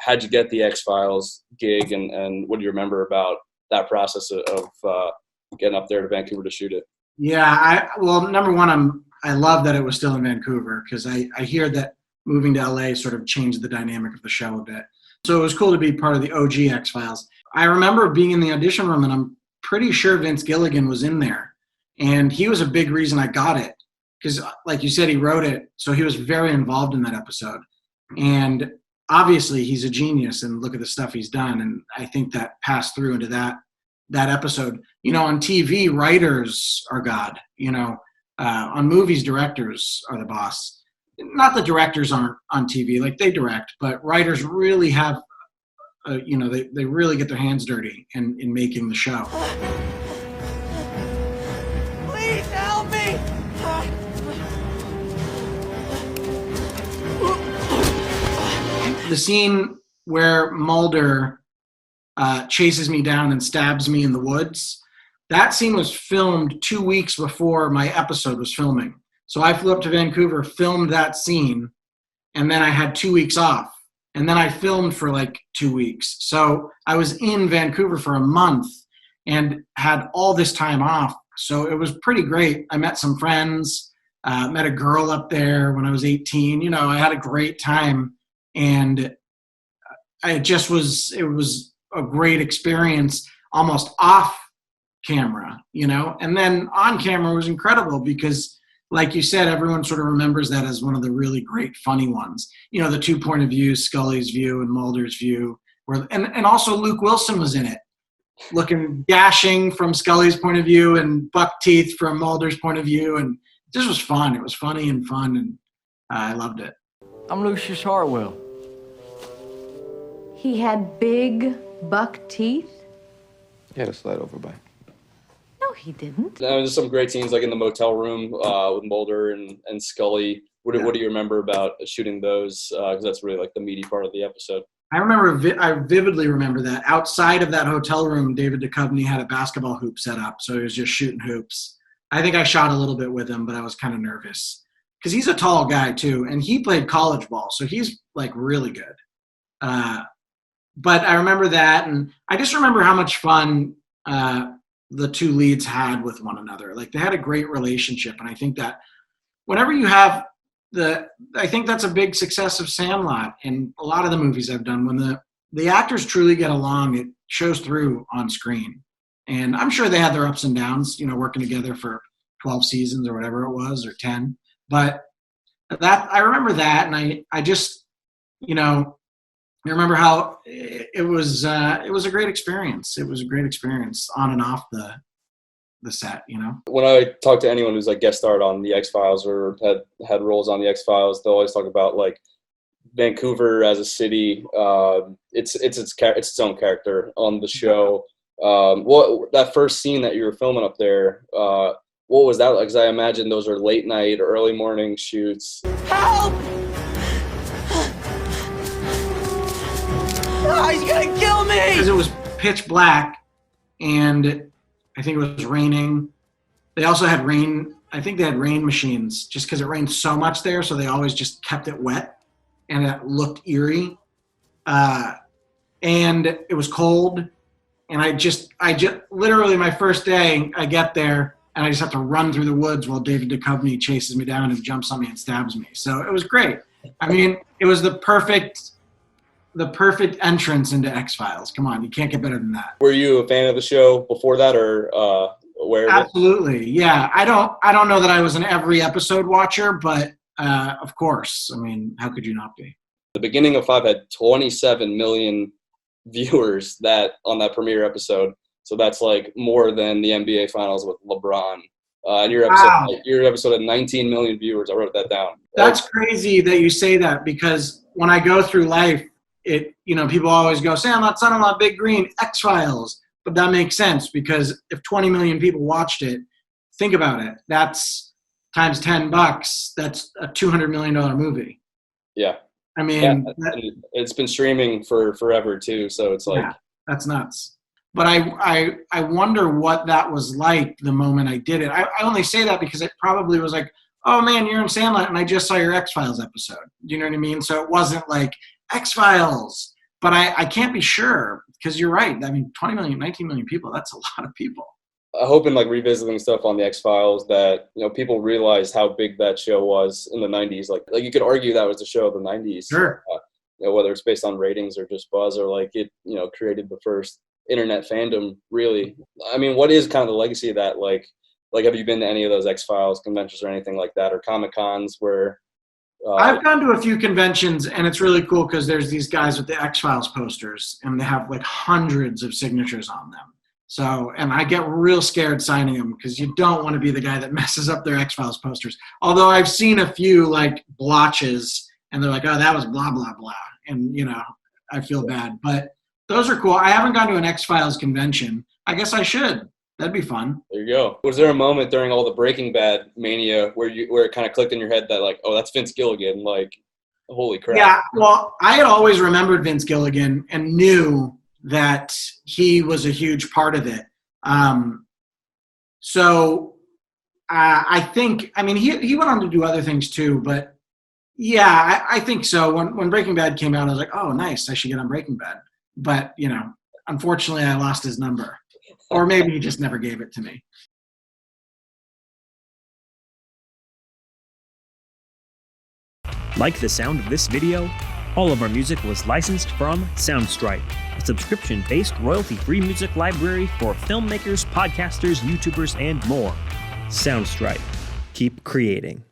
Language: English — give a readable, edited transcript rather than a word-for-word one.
how'd you get the XFiles gig, and what do you remember about that process of getting up there to Vancouver to shoot it? Yeah, well, number one, I love that it was still in Vancouver, because I hear that moving to LA sort of changed the dynamic of the show a bit. So it was cool to be part of the OG X-Files. I remember being in the audition room, and I'm pretty sure Vince Gilligan was in there. And he was a big reason I got it, because like you said, he wrote it. So he was very involved in that episode. And obviously he's a genius, and look at the stuff he's done. And I think that passed through into that episode. You know, on TV, writers are God. You know, on movies, directors are the boss. Not that directors aren't on TV, like they direct, but writers really have, you know, they really get their hands dirty in making the show. Please help me! The scene where Mulder chases me down and stabs me in the woods, that scene was filmed 2 weeks before my episode was filming. So I flew up to Vancouver, filmed that scene, and then I had 2 weeks off. And then I filmed for like 2 weeks. So I was in Vancouver for a month and had all this time off. So it was pretty great. I met some friends, met a girl up there when I was 18. You know, I had a great time. And it was a great experience, almost off camera, you know. And then on camera was incredible because, like you said, everyone sort of remembers that as one of the really great funny ones. You know, the 2 point of view, Scully's view and Mulder's view. And also Luke Wilson was in it, looking dashing from Scully's point of view and buck teeth from Mulder's point of view. And this was fun. It was funny and fun, and I loved it. I'm Lucius Hartwell. He had big buck teeth? He had a slide over by. No, he didn't. There's some great scenes like in the motel room with Mulder and Scully. What do you remember about shooting those? Because that's really like the meaty part of the episode. I vividly remember that. Outside of that hotel room, David Duchovny had a basketball hoop set up, so he was just shooting hoops. I think I shot a little bit with him, but I was kind of nervous. Because he's a tall guy, too, and he played college ball, so he's, like, really good. But I remember that, and I just remember how much fun the two leads had with one another. Like, they had a great relationship, and I think that whenever you have I think that's a big success of Sandlot and a lot of the movies I've done. When the actors truly get along, it shows through on screen. And I'm sure they had their ups and downs, you know, working together for 12 seasons or whatever it was, or 10. But I remember that, and I just, you know, I remember how it was a great experience. It was a great experience on and off the set, you know. When I talk to anyone who's like guest starred on the X-Files or had roles on the X-Files, they'll always talk about like Vancouver as a city. It's its own character on the show. That first scene that you were filming up there, what was that like? Because I imagine those are late night or early morning shoots. Help! Oh, he's gonna kill me! Because it was pitch black, and I think it was raining. They also had rain. I think they had rain machines just because it rained so much there, so they always just kept it wet, and it looked eerie. And it was cold, and I just literally my first day, I get there, and I just have to run through the woods while David Duchovny chases me down and jumps on me and stabs me. So it was great. I mean, it was the perfect entrance into X-Files. Come on, you can't get better than that. Were you a fan of the show before that, or aware of it? Absolutely, yeah. I don't know that I was an every episode watcher, but of course. I mean, how could you not be? The beginning of 5 had 27 million viewers on that premiere episode. So that's like more than the NBA Finals with LeBron. And your episode had 19 million viewers. I wrote that down. That's crazy that you say that, because when I go through life, people always go, Sandlot, Son-in-Law, Big Green, X-Files. But that makes sense, because if 20 million people watched it, think about it. That's times $10. That's a $200 million movie. Yeah. I mean, it's been streaming for forever too. So it's like, yeah, that's nuts. But I wonder what that was like the moment I did it. I only say that because it probably was like, oh man, you're in Sandlot and I just saw your X-Files episode. You know what I mean? So it wasn't like X-Files, but I can't be sure because you're right. I mean, 20 million, 19 million people, that's a lot of people. I hope in like revisiting stuff on the X-Files that, you know, people realize how big that show was in the 90s. Like you could argue that was the show of the 90s. Sure. You know, whether it's based on ratings or just buzz, or like it, you know, created the first internet fandom, really. I mean, what is kind of the legacy of that? Like have you been to any of those X-Files conventions or anything like that, or Comic-Cons where I've gone to a few conventions, and it's really cool because there's these guys with the X-Files posters, and they have like hundreds of signatures on them. So, and I get real scared signing them because you don't want to be the guy that messes up their X-Files posters. Although I've seen a few like blotches, and they're like, oh, that was blah, blah, blah. And, you know, I feel bad. But those are cool. I haven't gone to an X-Files convention. I guess I should. That'd be fun. There you go. Was there a moment during all the Breaking Bad mania where it kind of clicked in your head that like, oh, that's Vince Gilligan? Like, holy crap. Yeah, well, I had always remembered Vince Gilligan and knew that he was a huge part of it. So I think, I mean, he went on to do other things too, but yeah, I think so. When Breaking Bad came out, I was like, oh, nice, I should get on Breaking Bad. But, you know, unfortunately, I lost his number. Or maybe he just never gave it to me. Like the sound of this video? All of our music was licensed from Soundstripe, a subscription-based royalty-free music library for filmmakers, podcasters, YouTubers, and more. Soundstripe. Keep creating.